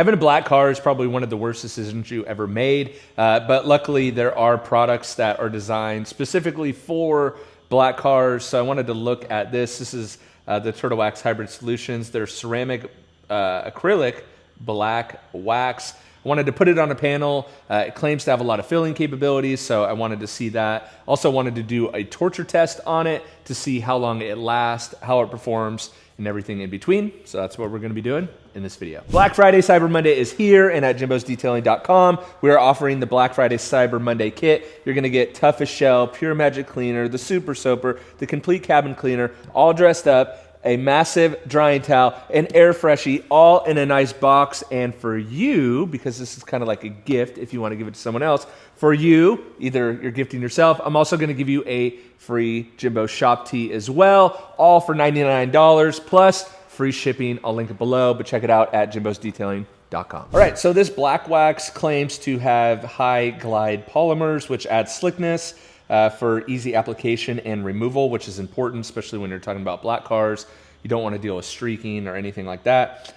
Having a black car is probably one of the worst decisions you ever made, but luckily there are products that are designed specifically for black cars. So I wanted to look at this. This is the Turtle Wax Hybrid Solutions. They're ceramic acrylic black wax. I wanted to put it on a panel. It claims to have a lot of filling capabilities, so I wanted to see that. Also wanted to do a torture test on it to see how long it lasts, how it performs, and everything in between. So that's what we're gonna be doing in this video. Black Friday, Cyber Monday is here, and at jimbosdetailing.com, we are offering the Black Friday Cyber Monday kit. You're gonna get Tough as Shell, Pure Magic Cleaner, the Super Soaper, the Complete Cabin Cleaner, all dressed up, a massive drying towel, an air freshie, all in a nice box. And for you, because this is kind of like a gift if you want to give it to someone else, for you, either you're gifting yourself, I'm also going to give you a free Jimbo shop tee as well, all for $99 plus free shipping. I'll link it below, but check it out at jimbosdetailing.com. All right, so this black wax claims to have high glide polymers, which add slickness for easy application and removal, which is important, especially when you're talking about black cars. You don't want to deal with streaking or anything like that.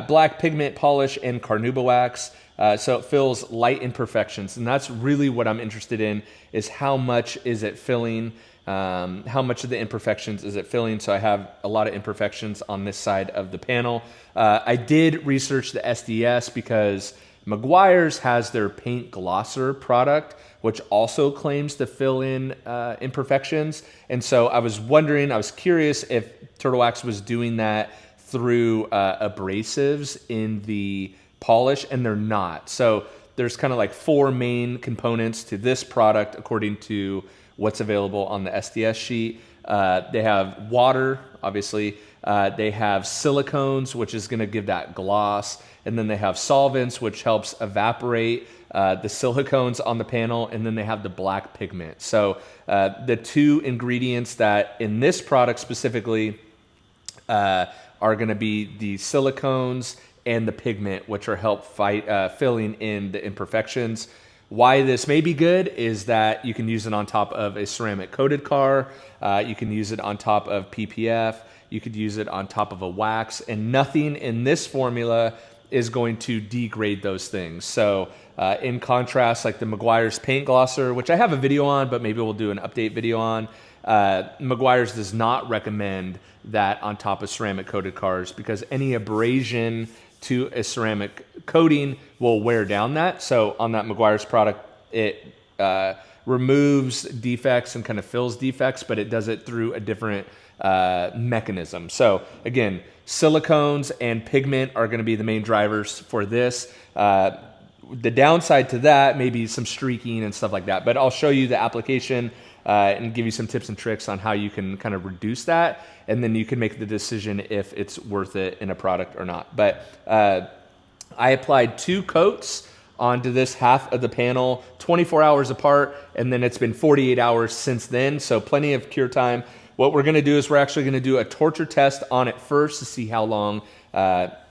Black pigment polish and carnauba wax, so it fills light imperfections, and that's really what I'm interested in, is how much is it filling, how much of the imperfections is it filling. So I have a lot of imperfections on this side of the panel. I did research the SDS because Meguiar's has their paint glosser product, which also claims to fill in imperfections. And so I was curious if Turtle Wax was doing that through abrasives in the polish, and they're not. So there's kind of like 4 main components to this product according to what's available on the SDS sheet. They have water, obviously. They have silicones, which is gonna give that gloss. And then they have solvents, which helps evaporate the silicones on the panel, and then they have the black pigment. So the 2 ingredients that in this product specifically are gonna be the silicones and the pigment, which are help fight filling in the imperfections. Why this may be good is that you can use it on top of a ceramic coated car, you can use it on top of PPF, you could use it on top of a wax, and nothing in this formula is going to degrade those things. So in contrast, like the Meguiar's paint glosser, which I have a video on, but maybe we'll do an update video on, Meguiar's does not recommend that on top of ceramic coated cars, because any abrasion to a ceramic coating will wear down that. So on that Meguiar's product, it removes defects and kind of fills defects, but it does it through a different mechanism. So again, silicones and pigment are going to be the main drivers for this. The downside to that may be some streaking and stuff like that, but I'll show you the application and give you some tips and tricks on how you can kind of reduce that, and then you can make the decision if it's worth it in a product or not. But I applied 2 coats onto this half of the panel, 24 hours apart, and then it's been 48 hours since then, so plenty of cure time. What we're gonna do is we're actually gonna do a torture test on it first to see how long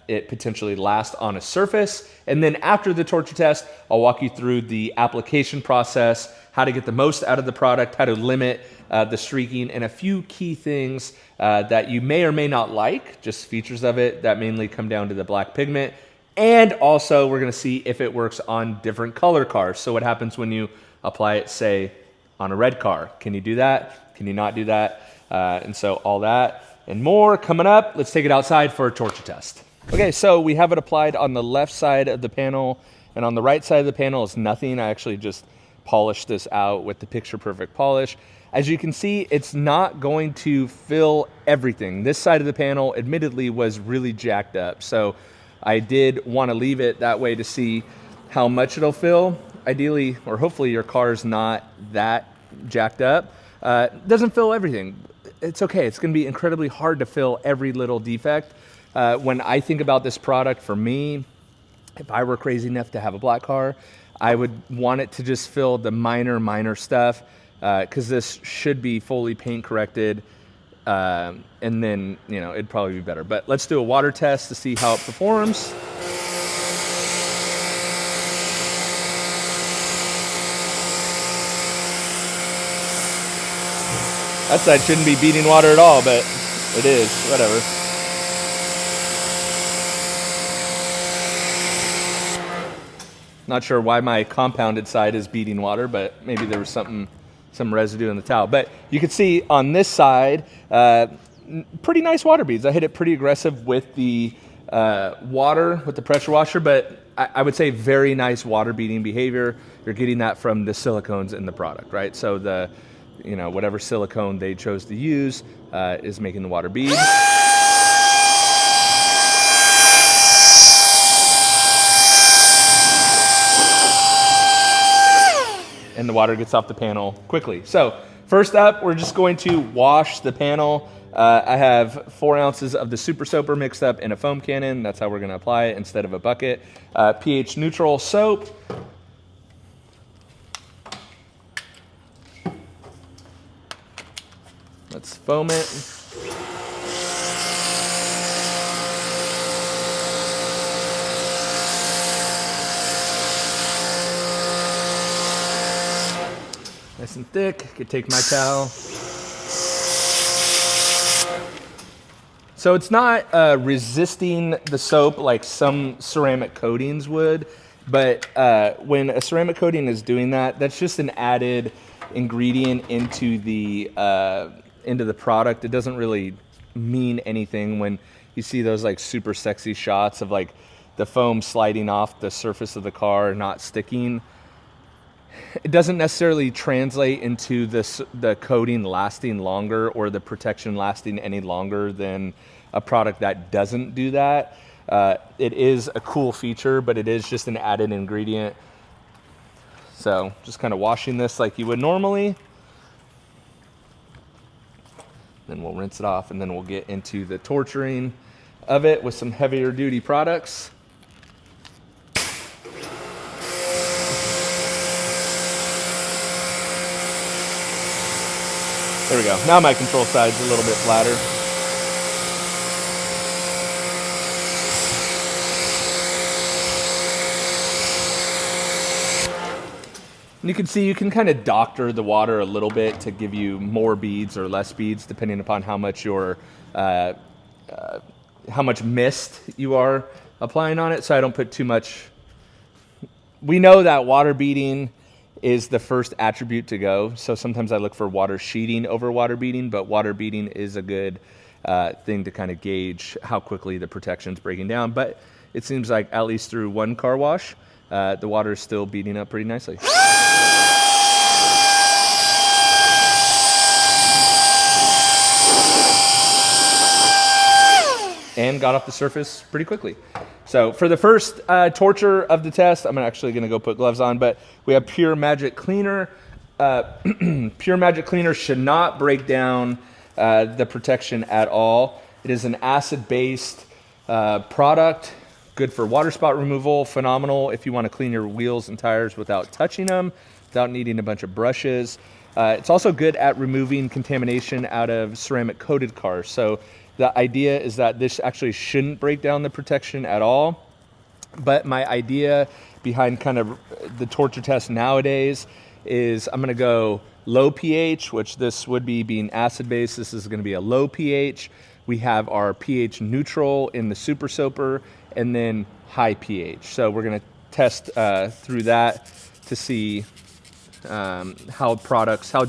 it potentially lasts on a surface. And then after the torture test, I'll walk you through the application process, how to get the most out of the product, how to limit the streaking, and a few key things that you may or may not like, just features of it that mainly come down to the black pigment. And also we're gonna see if it works on different color cars. So what happens when you apply it, say, on a red car? Can you do that? Can you not do that? And so all that and more coming up. Let's take it outside for a torture test. Okay, so we have it applied on the left side of the panel, and on the right side of the panel is nothing. I actually just polished this out with the picture perfect polish. As you can see, it's not going to fill everything. This side of the panel admittedly was really jacked up, so I did want to leave it that way to see how much it'll fill. Ideally, or hopefully your car's not that jacked up. It doesn't fill everything. It's okay. It's going to be incredibly hard to fill every little defect. When I think about this product, for me, if I were crazy enough to have a black car, I would want it to just fill the minor stuff, because this should be fully paint corrected, and then, you know, it'd probably be better. But let's do a water test to see how it performs. That side shouldn't be beating water at all, but it is, whatever. Not sure why my compounded side is beading water, but maybe there was some residue in the towel. But you can see on this side, pretty nice water beads. I hit it pretty aggressive with the water, with the pressure washer, but I would say very nice water beading behavior. You're getting that from the silicones in the product, right? So the, whatever silicone they chose to use is making the water bead. And the water gets off the panel quickly. So first up, we're just going to wash the panel. I have 4 ounces of the Super Soaper mixed up in a foam cannon. That's how we're gonna apply it instead of a bucket. pH neutral soap. Let's foam it. Nice and thick. Could take my towel. So it's not resisting the soap like some ceramic coatings would, but when a ceramic coating is doing that, that's just an added ingredient into the product. It doesn't really mean anything when you see those like super sexy shots of like the foam sliding off the surface of the car, not sticking. It doesn't necessarily translate into the coating lasting longer or the protection lasting any longer than a product that doesn't do that. It is a cool feature, but it is just an added ingredient. So just kind of washing this like you would normally. Then we'll rinse it off, and then we'll get into the torturing of it with some heavier duty products. There we go. Now my control side's a little bit flatter. And you can see you can kind of doctor the water a little bit to give you more beads or less beads depending upon how much mist you are applying on it. So I don't put too much. We know that water beading is the first attribute to go. So sometimes I look for water sheeting over water beading, but water beading is a good thing to kind of gauge how quickly the protection's breaking down. But it seems like at least through one car wash, the water is still beading up pretty nicely. And got off the surface pretty quickly. So for the first torture of the test, I'm actually gonna go put gloves on, but we have Pure Magic Cleaner. Pure Magic Cleaner should not break down the protection at all. It is an acid-based product, good for water spot removal, phenomenal if you wanna clean your wheels and tires without touching them, without needing a bunch of brushes. It's also good at removing contamination out of ceramic coated cars. So the idea is that this actually shouldn't break down the protection at all. But my idea behind kind of the torture test nowadays is I'm gonna go low pH, which this would be being acid-based. This is gonna be a low pH. We have our pH neutral in the Super Soaper, and then high pH. So we're gonna test through that to see how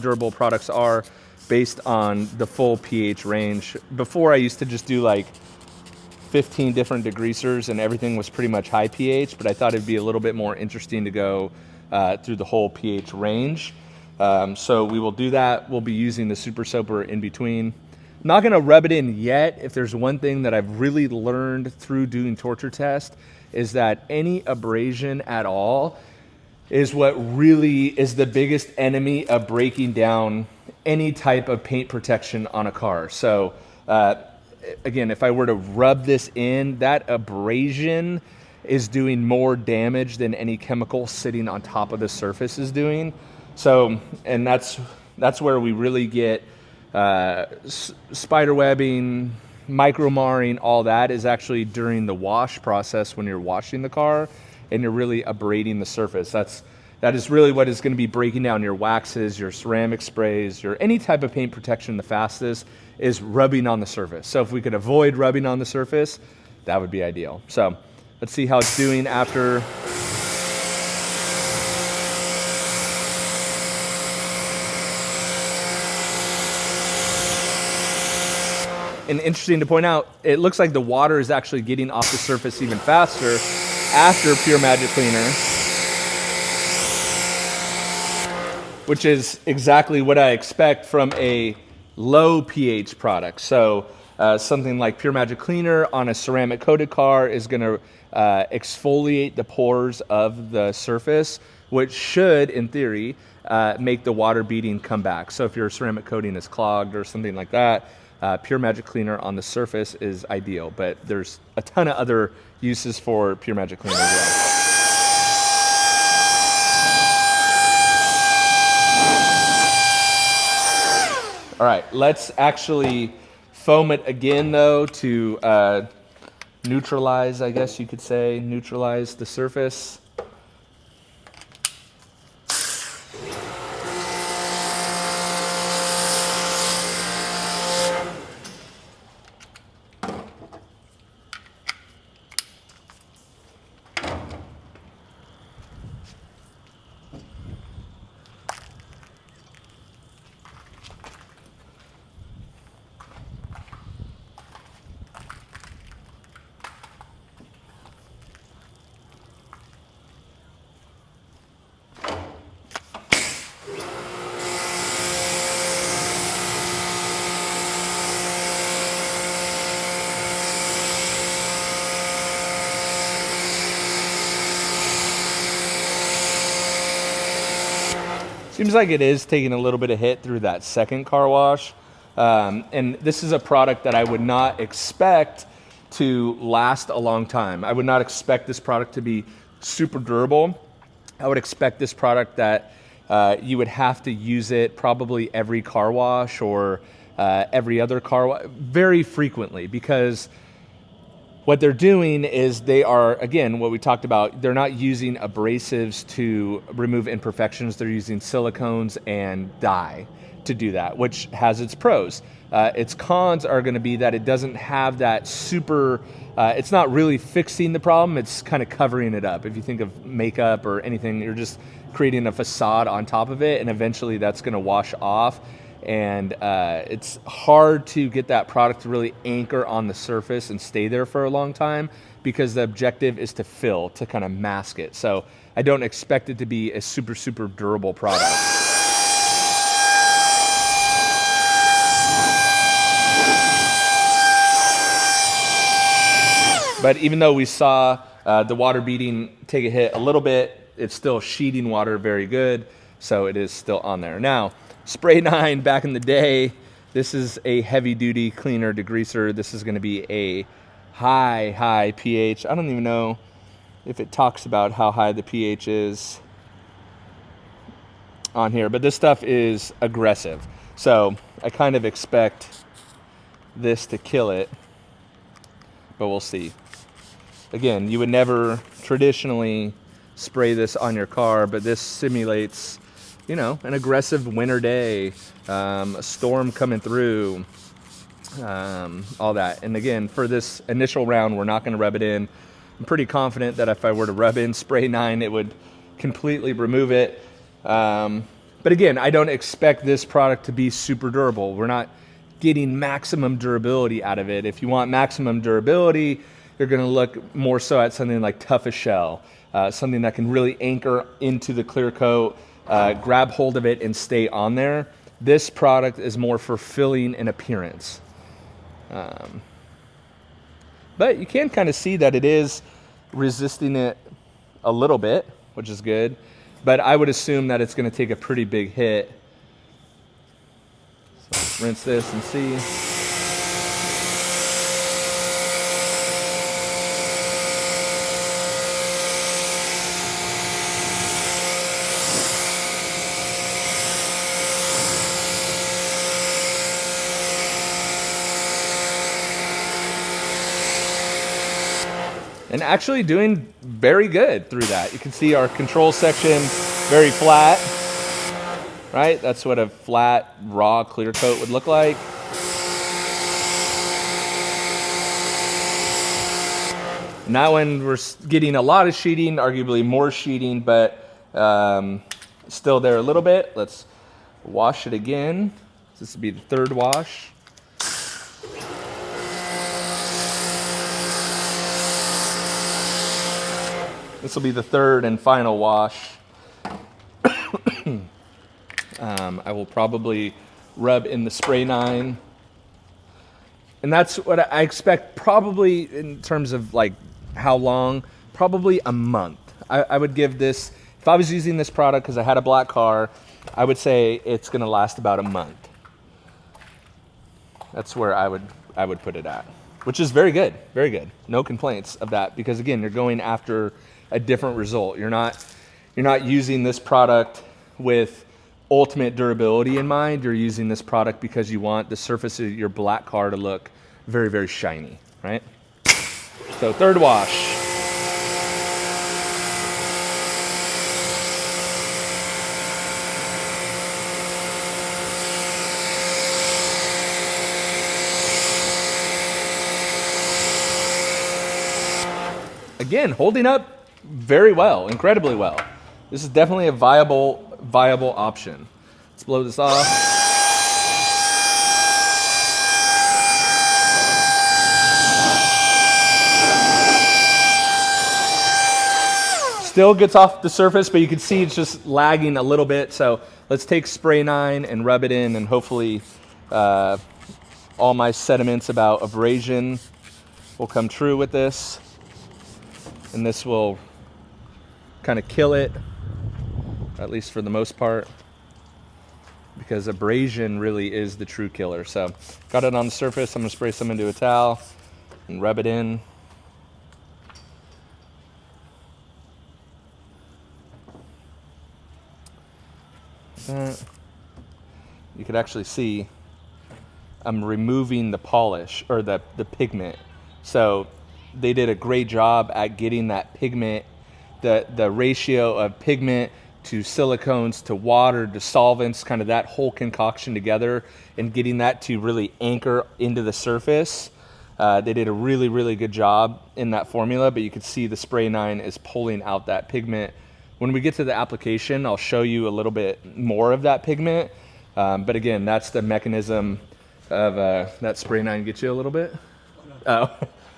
durable products are based on the full pH range. Before I used to just do like 15 different degreasers and everything was pretty much high pH, but I thought it'd be a little bit more interesting to go through the whole pH range. So we will do that. We'll be using the Super Soaper in between. Not gonna rub it in yet. If there's one thing that I've really learned through doing torture test is that any abrasion at all is what really is the biggest enemy of breaking down any type of paint protection on a car. So again, if I were to rub this in, that abrasion is doing more damage than any chemical sitting on top of the surface is doing. So, and that's where we really get spider webbing, micro marring, all that is actually during the wash process when you're washing the car and you're really abrading the surface. That is really what is going to be breaking down your waxes, your ceramic sprays, your any type of paint protection the fastest is rubbing on the surface. So if we could avoid rubbing on the surface, that would be ideal. So let's see how it's doing after And interesting to point out, it looks like the water is actually getting off the surface even faster after Pure Magic Cleaner, which is exactly what I expect from a low pH product. So something like Pure Magic Cleaner on a ceramic coated car is going to exfoliate the pores of the surface, which should, in theory, make the water beading come back. So if your ceramic coating is clogged or something like that, Pure Magic Cleaner on the surface is ideal. But there's a ton of other uses for Pure Magic Cleaner as well. All right, let's actually foam it again, though, to neutralize, I guess you could say, neutralize the surface. Seems like it is taking a little bit of hit through that second car wash. And this is a product that I would not expect to last a long time. I would not expect this product to be super durable. I would expect this product that you would have to use it probably every car wash or every other car wash very frequently, because what they're doing is they are, again, what we talked about, they're not using abrasives to remove imperfections. They're using silicones and dye to do that, which has its pros. Its cons are going to be that it doesn't have that super, it's not really fixing the problem, it's kind of covering it up. If you think of makeup or anything, you're just creating a facade on top of it, and eventually that's going to wash off. And it's hard to get that product to really anchor on the surface and stay there for a long time, because the objective is to fill, to kind of mask it. So I don't expect it to be a super, super durable product. But even though we saw the water beading take a hit a little bit, it's still sheeting water very good. So it is still on there. Now, Spray 9 back in the day, this is a heavy duty cleaner degreaser. This is going to be a high pH. I don't even know if it talks about how high the pH is on here, but this stuff is aggressive. So I kind of expect this to kill it, but we'll see. Again, you would never traditionally spray this on your car, but this simulates, you know, an aggressive winter day, a storm coming through, all that. And again, for this initial round, we're not going to rub it in. I'm pretty confident that if I were to rub in Spray 9, it would completely remove it. But again, I don't expect this product to be super durable. We're not getting maximum durability out of it. If you want maximum durability, you're going to look more so at something like Tough as Shell, something that can really anchor into the clear coat, grab hold of it and stay on there. This product is more for filling and appearance. But you can kind of see that it is resisting it a little bit, which is good. But I would assume that it's going to take a pretty big hit. So let's rinse this and see. And actually doing very good through that. You can see our control section very flat, right? That's what a flat, raw clear coat would look like. Now when we're getting a lot of sheeting, arguably more sheeting, but still there a little bit. Let's wash it again. This would be the third wash. This will be the third and final wash. I will probably rub in the spray 9. And that's what I expect, probably in terms of like how long, probably a month. I would give this, if I was using this product because I had a black car, I would say it's gonna last about a month. That's where I would put it at, which is very good, very good. No complaints of that, because again, you're going after a different result. You're not using this product with ultimate durability in mind. You're using this product because you want the surface of your black car to look very, very shiny, right? So third wash. Again, holding up very well, incredibly well. This is definitely a viable option. Let's blow this off. Still gets off the surface, but you can see it's just lagging a little bit. So let's take spray 9 and rub it in, and hopefully all my sentiments about abrasion will come true with this. And this will kind of kill it, at least for the most part, because abrasion really is the true killer. So got it on the surface. I'm gonna spray some into a towel and rub it in. You could actually see I'm removing the polish, or the pigment. So they did a great job at getting that pigment, the ratio of pigment to silicones to water to solvents, kind of that whole concoction together, and getting that to really anchor into the surface. They did a really, really good job in that formula, but you could see the spray 9 is pulling out that pigment. When we get to the application, I'll show you a little bit more of that pigment. But again, that's the mechanism of that spray 9. Get you a little bit? Oh.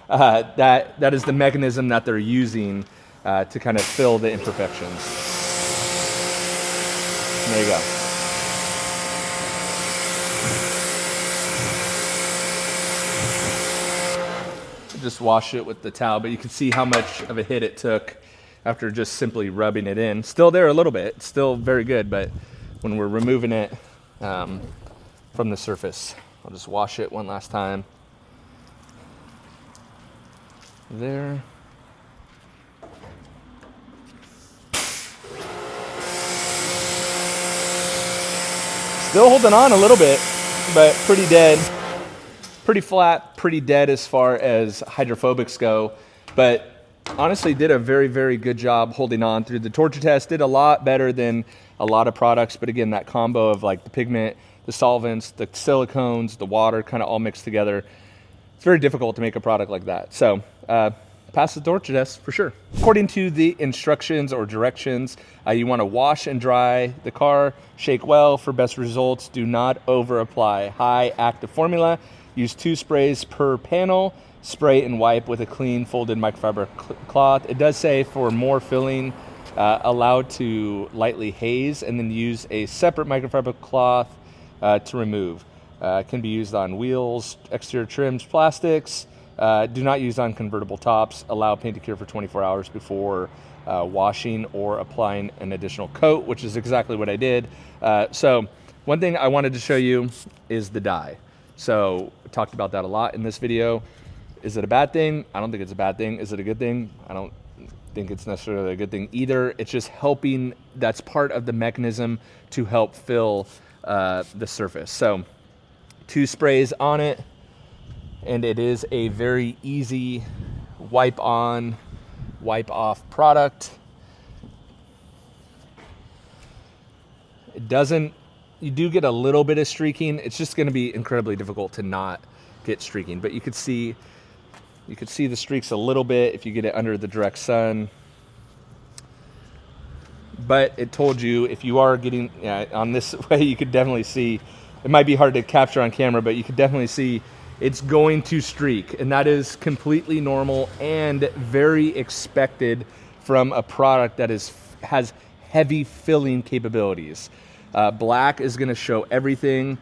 That is the mechanism that they're using to kind of fill the imperfections. There you go. Just wash it with the towel, but you can see how much of a hit it took after just simply rubbing it in. Still there a little bit, still very good, but when we're removing it from the surface, I'll just wash it one last time. There. Still holding on a little bit, but pretty dead. Pretty flat, pretty dead as far as hydrophobics go, but honestly did a very, very good job holding on through the torture test. Did a lot better than a lot of products, but again, that combo of like the pigment, the solvents, the silicones, the water, kind of all mixed together. It's very difficult to make a product like that. So pass the torture test for sure. According to the instructions or directions, you want to wash and dry the car, shake well for best results. Do not over apply high active formula. Use 2 sprays per panel. Spray and wipe with a clean folded microfiber cloth. It does say for more filling, allowed to lightly haze, and then use a separate microfiber cloth to remove. Can be used on wheels, exterior trims, plastics. Do not use on convertible tops. Allow paint to cure for 24 hours before washing or applying an additional coat, which is exactly what I did. So one thing I wanted to show you is the dye. So we talked about that a lot in this video. Is it a bad thing? I don't think it's a bad thing. Is it a good thing? I don't think it's necessarily a good thing either. It's just helping. That's part of the mechanism to help fill the surface. So 2 sprays on it, and it is a very easy wipe on, wipe off product. It doesn't, you do get a little bit of streaking. It's just going to be incredibly difficult to not get streaking, but you could see the streaks a little bit if you get it under the direct sun. But it told you if you are getting on this way, you could definitely see, it might be hard to capture on camera, but you could definitely see it's going to streak, and that is completely normal and very expected from a product that has heavy filling capabilities. Black is going to show everything.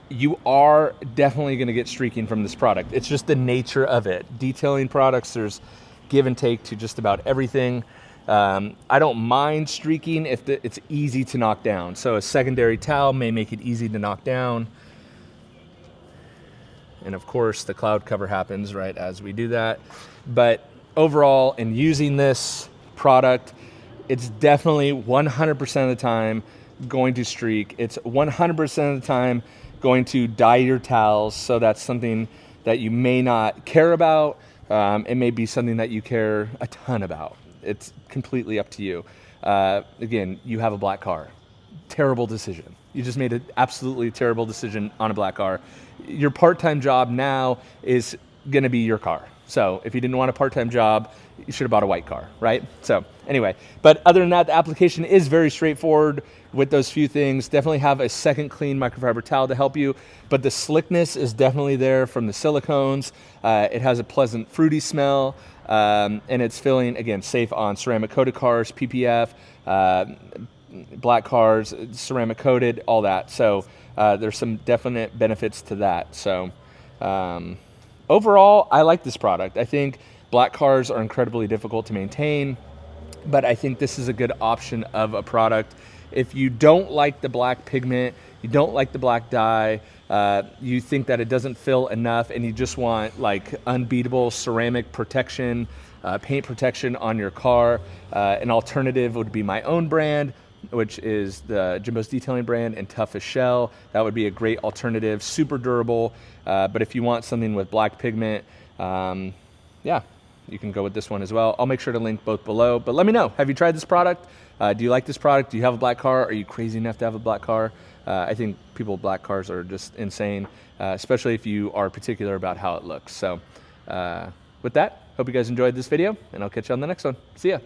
You are definitely going to get streaking from this product. It's just the nature of it. Detailing products, there's give and take to just about everything. I don't mind streaking if it's easy to knock down. So a secondary towel may make it easy to knock down. And of course the cloud cover happens right as we do that. But overall, in using this product, it's definitely 100% of the time going to streak. It's 100% of the time going to dye your towels. So that's something that you may not care about. It may be something that you care a ton about. It's completely up to you. Again, you have a black car. Terrible decision. You just made an absolutely terrible decision on a black car. Your part-time job now is gonna be your car. So if you didn't want a part-time job, you should have bought a white car, right? So anyway, but other than that, the application is very straightforward with those few things. Definitely have a second clean microfiber towel to help you, but the slickness is definitely there from the silicones. It has a pleasant fruity smell, and it's filling, again, safe on ceramic coated cars, PPF, black cars, ceramic coated, all that. So there's some definite benefits to that. So overall, I like this product. I think black cars are incredibly difficult to maintain, but I think this is a good option of a product. If you don't like the black pigment, you don't like the black dye, you think that it doesn't fill enough, and you just want like unbeatable ceramic protection, paint protection on your car, an alternative would be my own brand, which is the Jimbo's Detailing brand and Tough as Shell. That would be a great alternative, super durable. But if you want something with black pigment, yeah, you can go with this one as well. I'll make sure to link both below, but let me know, have you tried this product? Do you like this product? Do you have a black car? Are you crazy enough to have a black car? I think people with black cars are just insane, especially if you are particular about how it looks. So with that, hope you guys enjoyed this video, and I'll catch you on the next one. See ya.